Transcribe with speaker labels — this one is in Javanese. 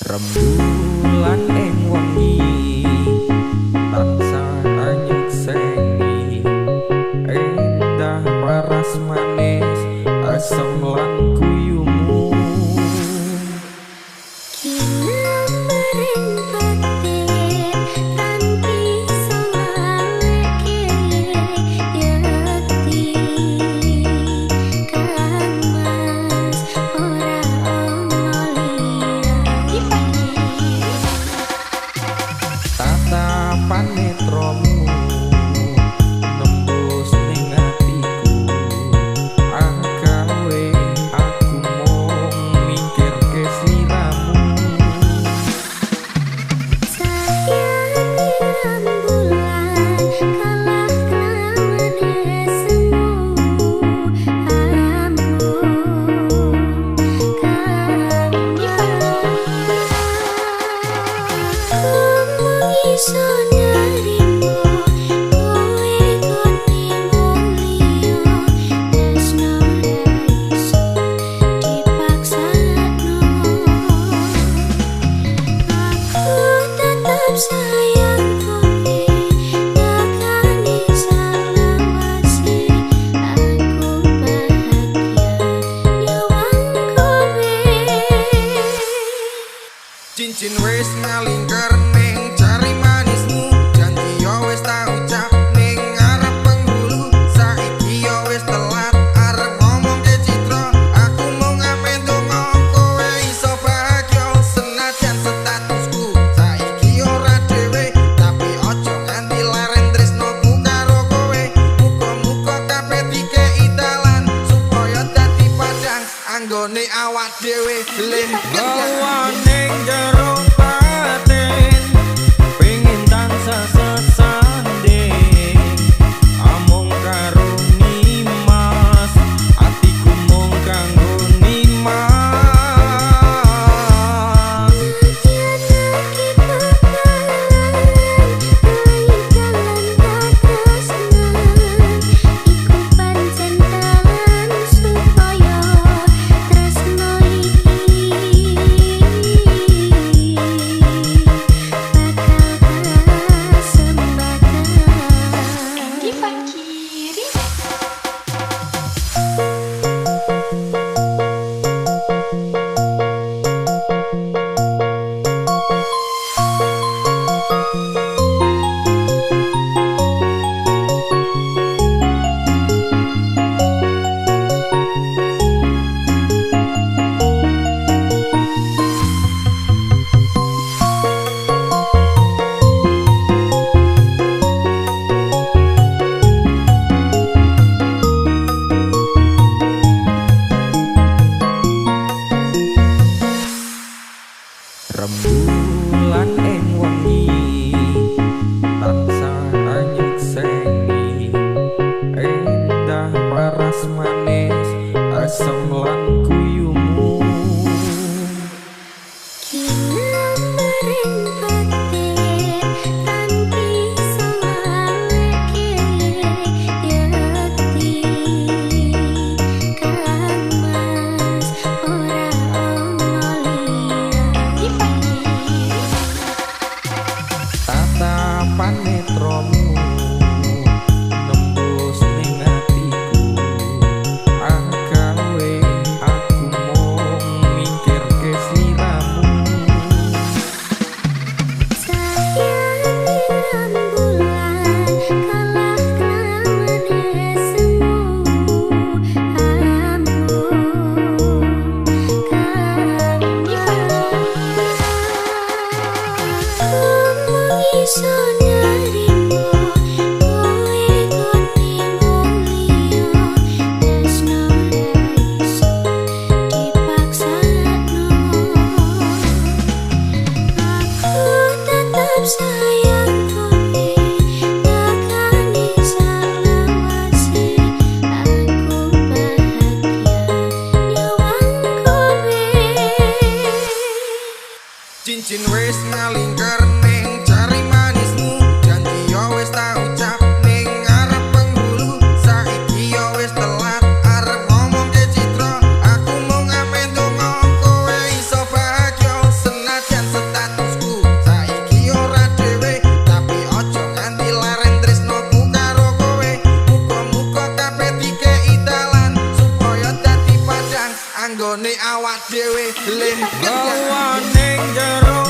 Speaker 1: Rembulan ing wengi tansah nyekseni endah paras manis asem lan guyumu. Panetromu nembus ning atiku, agawe aku mung mikirke sliramu.
Speaker 2: Sayang bulan kalah kelawan semu iso nerimo kowe kote mulya tresno ra iso dipaksakno. Aku tetap sayang kowe takane salawase aku bahagia nyawang kowe.
Speaker 1: Cincin wis ngalingker ning jari manismu, janji yo wis tak ucap ning ngarep penghulu. Saiki yo wis telat arep ngomongke citra, aku mau ngamen donga kowe iso bahagia. Senajan statusku saiki ora dhewe, tapi ojo nganti leren tresnoku karo kowe. Muga-muga kabeh dikei dalan supaya dadi padang anggone awak dhewe. Ning jero batin pengin tansah sesanding, amung karo nimas atiku mung kanggo nimas. Rembulan ing wengi tansah nyekseni endah paras manis asem lan guyumu. Panetromu nembus ning atiku, agawe aku mung mikirke sliramu.
Speaker 2: Sayang bulan kalah kelawan semu iso nerimo kowe kote mulya tresno ra iso dipaksakno. Aku tetap sayang kowe takane salawase aku bahagia nyawang kowe.
Speaker 1: Cincin wis ngalingker ning jari manismu, janji yo wis tak ucap ning ngarep penghulu. Saiki yo wis telat arep ngomongke citra, aku mau ngamen donga kowe iso bahagia. Senajan leh gawa ning jero